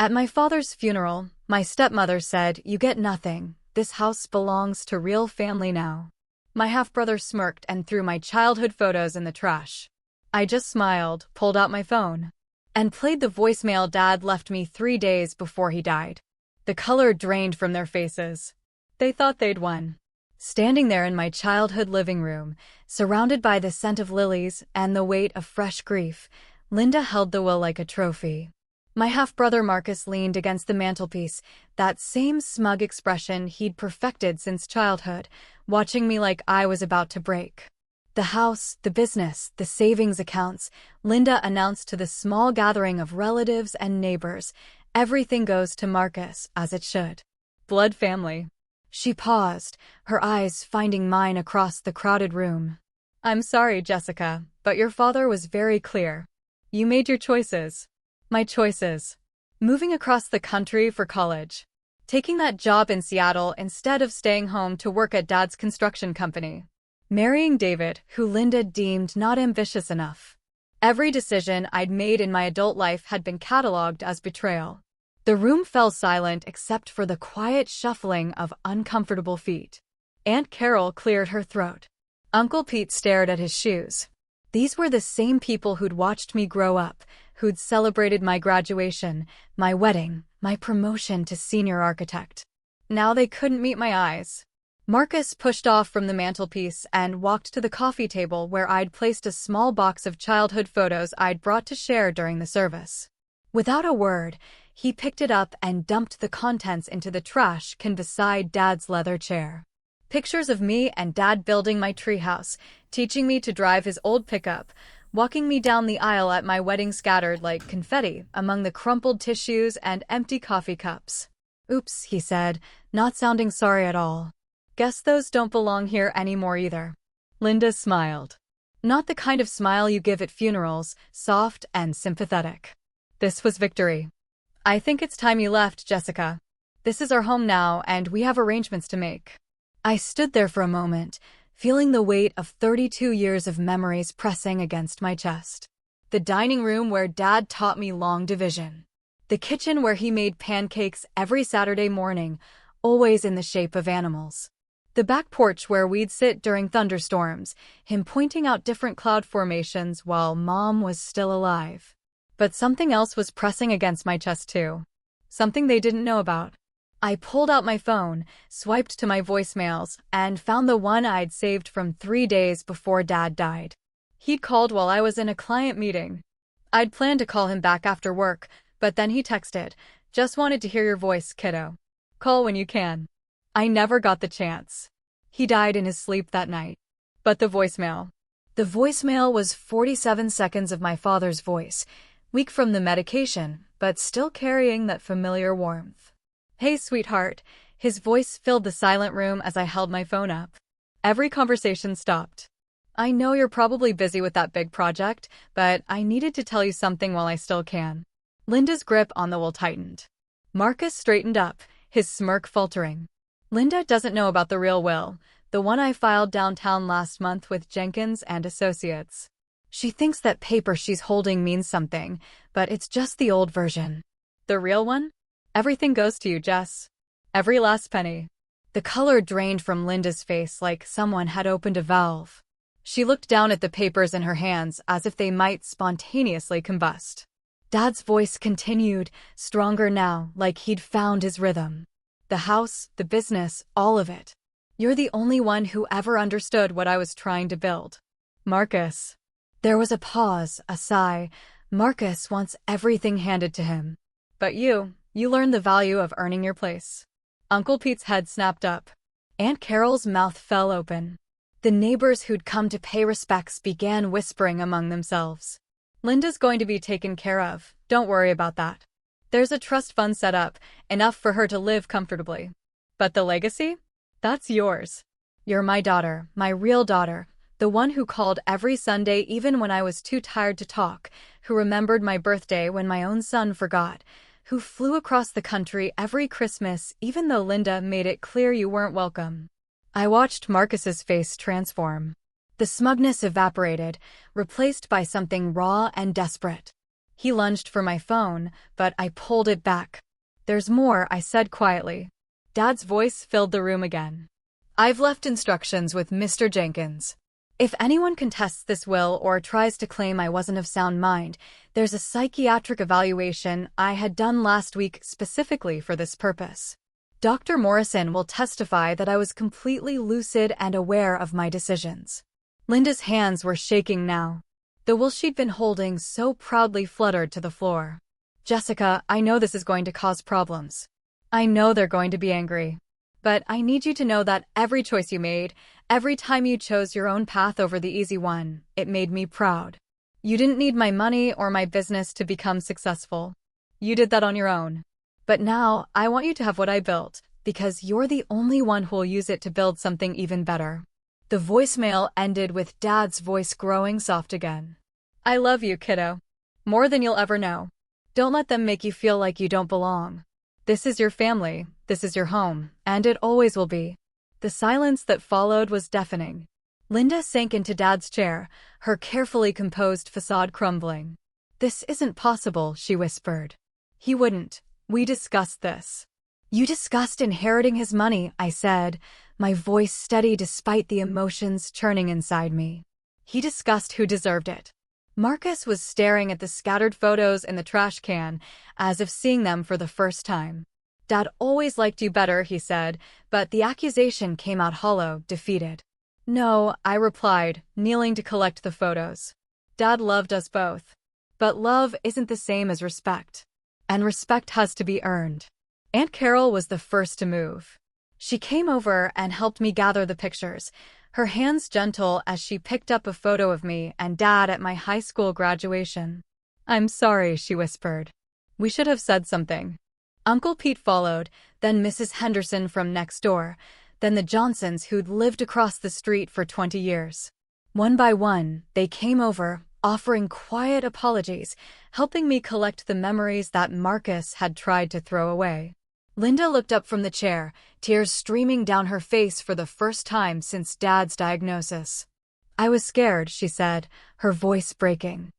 At my father's funeral, my stepmother said, "You get nothing. This house belongs to real family now." My half-brother smirked and threw my childhood photos in the trash. I just smiled, pulled out my phone, and played the voicemail Dad left me 3 days before he died. The color drained from their faces. They thought they'd won. Standing there in my childhood living room, surrounded by the scent of lilies and the weight of fresh grief, Linda held the will like a trophy. My half-brother Marcus leaned against the mantelpiece, that same smug expression he'd perfected since childhood, watching me like I was about to break. The house, the business, the savings accounts, Linda announced to the small gathering of relatives and neighbors, everything goes to Marcus, as it should. Blood family. She paused, her eyes finding mine across the crowded room. "I'm sorry, Jessica, but your father was very clear. You made your choices." My choices. Moving across the country for college. Taking that job in Seattle instead of staying home to work at Dad's construction company. Marrying David, who Linda deemed not ambitious enough. Every decision I'd made in my adult life had been cataloged as betrayal. The room fell silent except for the quiet shuffling of uncomfortable feet. Aunt Carol cleared her throat. Uncle Pete stared at his shoes. These were the same people who'd watched me grow up, who'd celebrated my graduation, my wedding, my promotion to senior architect. Now they couldn't meet my eyes. Marcus pushed off from the mantelpiece and walked to the coffee table where I'd placed a small box of childhood photos I'd brought to share during the service. Without a word, he picked it up and dumped the contents into the trash can beside Dad's leather chair. Pictures of me and Dad building my treehouse, teaching me to drive his old pickup, walking me down the aisle at my wedding scattered like confetti among the crumpled tissues and empty coffee cups. "Oops," he said, not sounding sorry at all. "Guess those don't belong here anymore either." Linda smiled. Not the kind of smile you give at funerals, soft and sympathetic. This was victory. "I think it's time you left, Jessica. This is our home now, and we have arrangements to make." I stood there for a moment, feeling the weight of 32 years of memories pressing against my chest. The dining room where Dad taught me long division. The kitchen where he made pancakes every Saturday morning, always in the shape of animals. The back porch where we'd sit during thunderstorms, him pointing out different cloud formations while Mom was still alive. But something else was pressing against my chest too. Something they didn't know about. I pulled out my phone, swiped to my voicemails, and found the one I'd saved from 3 days before Dad died. He'd called while I was in a client meeting. I'd planned to call him back after work, but then he texted, "Just wanted to hear your voice, kiddo. Call when you can." I never got the chance. He died in his sleep that night. But the voicemail. The voicemail was 47 seconds of my father's voice, weak from the medication, but still carrying that familiar warmth. "Hey, sweetheart." His voice filled the silent room as I held my phone up. Every conversation stopped. "I know you're probably busy with that big project, but I needed to tell you something while I still can." Linda's grip on the will tightened. Marcus straightened up, his smirk faltering. "Linda doesn't know about the real will, the one I filed downtown last month with Jenkins and Associates. She thinks that paper she's holding means something, but it's just the old version. The real one? Everything goes to you, Jess. Every last penny." The color drained from Linda's face like someone had opened a valve. She looked down at the papers in her hands as if they might spontaneously combust. Dad's voice continued, stronger now, like he'd found his rhythm. "The house, the business, all of it. You're the only one who ever understood what I was trying to build. Marcus." There was a pause, a sigh. Marcus wants everything handed to him. "But you learned the value of earning your place." Uncle Pete's head snapped up. Aunt Carol's mouth fell open. The neighbors who'd come to pay respects began whispering among themselves. "Linda's going to be taken care of, don't worry about that. There's a trust fund set up, enough for her to live comfortably. But the legacy? That's yours. You're my daughter, my real daughter, the one who called every Sunday even when I was too tired to talk, who remembered my birthday when my own son forgot, who flew across the country every Christmas even though Linda made it clear you weren't welcome." I watched Marcus's face transform. The smugness evaporated, replaced by something raw and desperate. He lunged for my phone, but I pulled it back. "There's more," I said quietly. Dad's voice filled the room again. "I've left instructions with Mr. Jenkins. If anyone contests this will or tries to claim I wasn't of sound mind, there's a psychiatric evaluation I had done last week specifically for this purpose. Dr. Morrison will testify that I was completely lucid and aware of my decisions." Linda's hands were shaking now. The will she'd been holding so proudly fluttered to the floor. "Jessica, I know this is going to cause problems. I know they're going to be angry. But I need you to know that every choice you made, every time you chose your own path over the easy one, it made me proud. You didn't need my money or my business to become successful. You did that on your own. But now, I want you to have what I built, because you're the only one who'll use it to build something even better." The voicemail ended with Dad's voice growing soft again. "I love you, kiddo. More than you'll ever know. Don't let them make you feel like you don't belong. This is your family, this is your home, and it always will be." The silence that followed was deafening. Linda sank into Dad's chair, her carefully composed facade crumbling. "This isn't possible," she whispered. "He wouldn't. We discussed this." "You discussed inheriting his money," I said, my voice steady despite the emotions churning inside me. "He discussed who deserved it." Marcus was staring at the scattered photos in the trash can, as if seeing them for the first time. "Dad always liked you better," he said, but the accusation came out hollow, defeated. "No," I replied, kneeling to collect the photos. "Dad loved us both. But love isn't the same as respect. And respect has to be earned." Aunt Carol was the first to move. She came over and helped me gather the pictures, her hands gentle as she picked up a photo of me and Dad at my high school graduation. "I'm sorry," she whispered. "We should have said something." Uncle Pete followed, then Mrs. Henderson from next door, then the Johnsons who'd lived across the street for 20 years. One by one, they came over, offering quiet apologies, helping me collect the memories that Marcus had tried to throw away. Linda looked up from the chair, tears streaming down her face for the first time since Dad's diagnosis. "I was scared," she said, her voice breaking.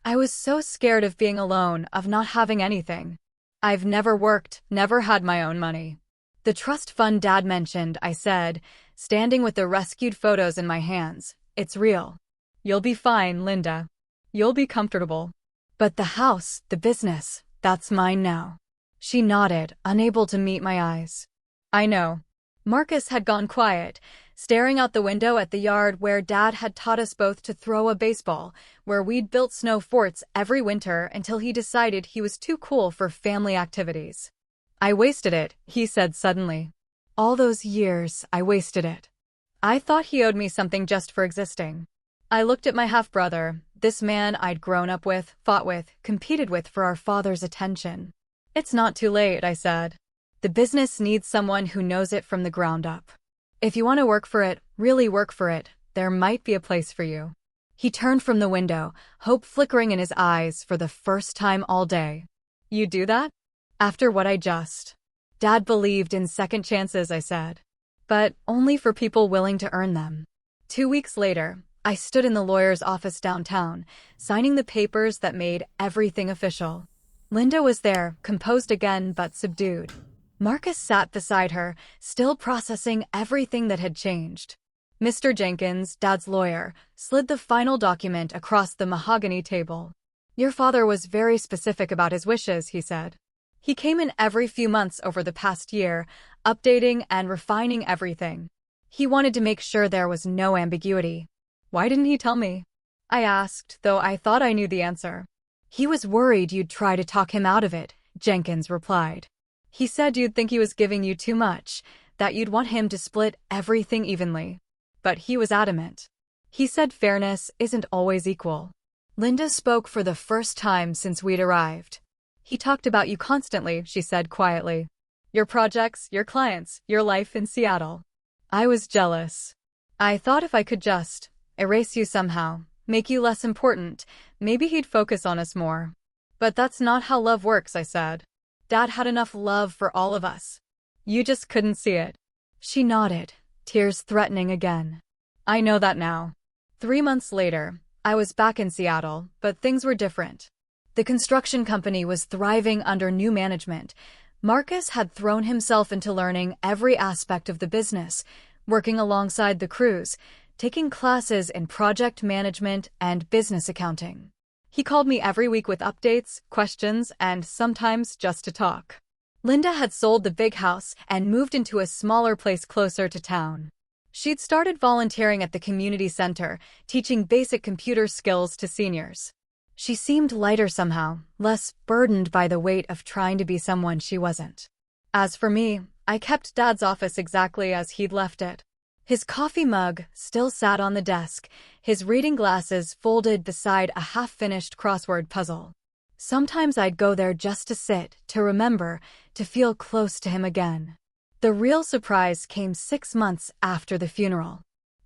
"I was so scared of being alone, of not having anything. I've never worked, never had my own money." "The trust fund Dad mentioned," I said, standing with the rescued photos in my hands. "It's real. You'll be fine, Linda. You'll be comfortable. But the house, the business, that's mine now." She nodded, unable to meet my eyes. "I know." Marcus had gone quiet, staring out the window at the yard where Dad had taught us both to throw a baseball, where we'd built snow forts every winter until he decided he was too cool for family activities. "I wasted it," he said suddenly. "All those years, I wasted it. I thought he owed me something just for existing." I looked at my half-brother, this man I'd grown up with, fought with, competed with for our father's attention. "It's not too late," I said. "The business needs someone who knows it from the ground up. If you want to work for it, really work for it, there might be a place for you." He turned from the window, hope flickering in his eyes for the first time all day. "You do that? After what I just..." "Dad believed in second chances," I said. "But only for people willing to earn them." 2 weeks later, I stood in the lawyer's office downtown, signing the papers that made everything official. Linda was there, composed again but subdued. Marcus sat beside her, still processing everything that had changed. Mr. Jenkins, Dad's lawyer, slid the final document across the mahogany table. "Your father was very specific about his wishes," he said. "He came in every few months over the past year, updating and refining everything. He wanted to make sure there was no ambiguity." "Why didn't he tell me?" I asked, though I thought I knew the answer. "He was worried you'd try to talk him out of it," Jenkins replied. "He said you'd think he was giving you too much, that you'd want him to split everything evenly. But he was adamant. He said fairness isn't always equal." Linda spoke for the first time since we'd arrived. "He talked about you constantly," she said quietly. "Your projects, your clients, your life in Seattle." I was jealous. I thought if I could just erase you somehow, make you less important, maybe he'd focus on us more. "But that's not how love works," I said. "Dad had enough love for all of us. You just couldn't see it." She nodded, tears threatening again. "I know that now." 3 months later, I was back in Seattle, but things were different. The construction company was thriving under new management. Marcus had thrown himself into learning every aspect of the business, working alongside the crews, taking classes in project management and business accounting. He called me every week with updates, questions, and sometimes just to talk. Linda had sold the big house and moved into a smaller place closer to town. She'd started volunteering at the community center, teaching basic computer skills to seniors. She seemed lighter somehow, less burdened by the weight of trying to be someone she wasn't. As for me, I kept Dad's office exactly as he'd left it. His coffee mug still sat on the desk, his reading glasses folded beside a half-finished crossword puzzle. Sometimes I'd go there just to sit, to remember, to feel close to him again. The real surprise came 6 months after the funeral.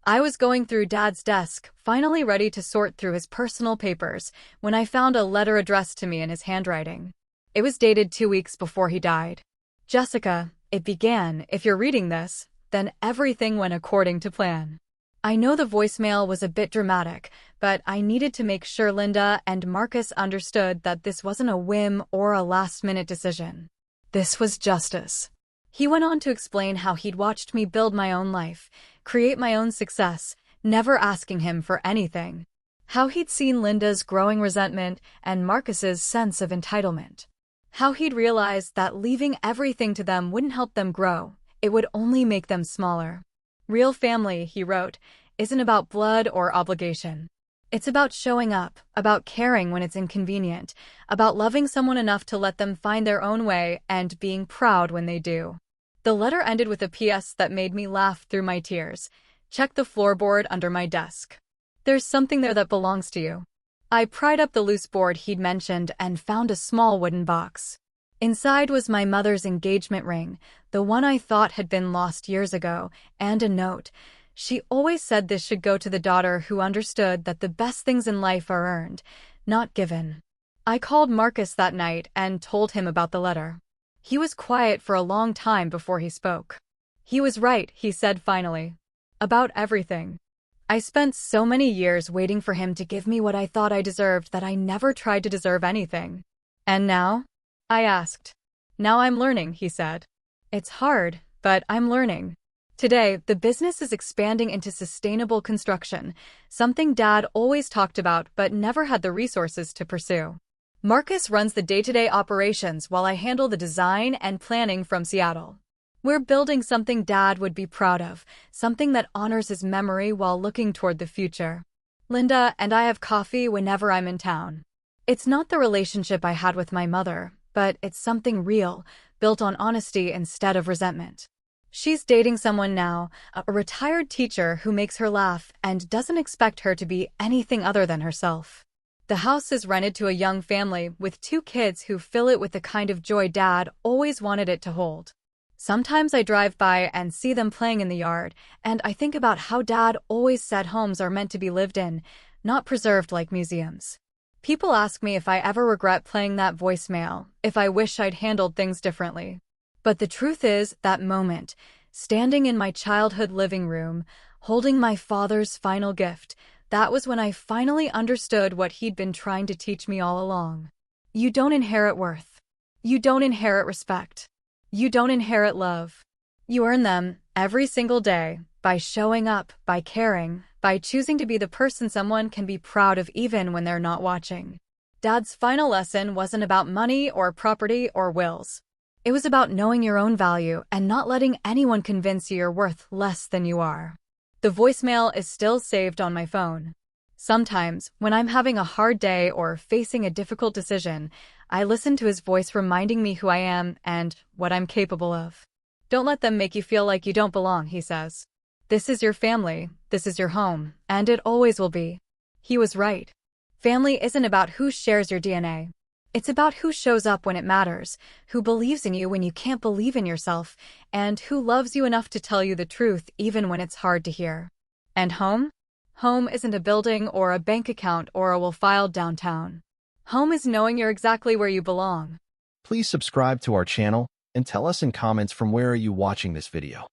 I was going through Dad's desk, finally ready to sort through his personal papers, when I found a letter addressed to me in his handwriting. It was dated 2 weeks before he died. "Jessica," it began, "if you're reading this, then everything went according to plan." I know the voicemail was a bit dramatic, but I needed to make sure Linda and Marcus understood that this wasn't a whim or a last-minute decision. This was justice. He went on to explain how he'd watched me build my own life, create my own success, never asking him for anything. How he'd seen Linda's growing resentment and Marcus's sense of entitlement. How he'd realized that leaving everything to them wouldn't help them grow, it would only make them smaller. Real family, he wrote, isn't about blood or obligation. It's about showing up, about caring when it's inconvenient, about loving someone enough to let them find their own way and being proud when they do. The letter ended with a PS that made me laugh through my tears. "Check the floorboard under my desk. There's something there that belongs to you." I pried up the loose board he'd mentioned and found a small wooden box. Inside was my mother's engagement ring, the one I thought had been lost years ago, and a note. She always said this should go to the daughter who understood that the best things in life are earned, not given. I called Marcus that night and told him about the letter. He was quiet for a long time before he spoke. He was right, he said finally. About everything. I spent so many years waiting for him to give me what I thought I deserved that I never tried to deserve anything. "And now?" I asked. "Now I'm learning," he said. "It's hard, but I'm learning." Today, the business is expanding into sustainable construction, something Dad always talked about but never had the resources to pursue. Marcus runs the day-to-day operations while I handle the design and planning from Seattle. We're building something Dad would be proud of, something that honors his memory while looking toward the future. Linda and I have coffee whenever I'm in town. It's not the relationship I had with my mother, but it's something real, built on honesty instead of resentment. She's dating someone now, a retired teacher who makes her laugh and doesn't expect her to be anything other than herself. The house is rented to a young family with 2 kids who fill it with the kind of joy Dad always wanted it to hold. Sometimes I drive by and see them playing in the yard, and I think about how Dad always said homes are meant to be lived in, not preserved like museums. People ask me if I ever regret playing that voicemail, if I wish I'd handled things differently. But the truth is, that moment, standing in my childhood living room, holding my father's final gift, that was when I finally understood what he'd been trying to teach me all along. You don't inherit worth. You don't inherit respect. You don't inherit love. You earn them every single day by showing up, by caring, by choosing to be the person someone can be proud of even when they're not watching. Dad's final lesson wasn't about money or property or wills. It was about knowing your own value and not letting anyone convince you you're worth less than you are. The voicemail is still saved on my phone. Sometimes, when I'm having a hard day or facing a difficult decision, I listen to his voice reminding me who I am and what I'm capable of. "Don't let them make you feel like you don't belong," he says. "This is your family, this is your home, and it always will be." He was right. Family isn't about who shares your DNA. It's about who shows up when it matters, who believes in you when you can't believe in yourself, and who loves you enough to tell you the truth even when it's hard to hear. And home? Home isn't a building or a bank account or a well-filed downtown. Home is knowing you're exactly where you belong. Please subscribe to our channel and tell us in comments from where are you watching this video.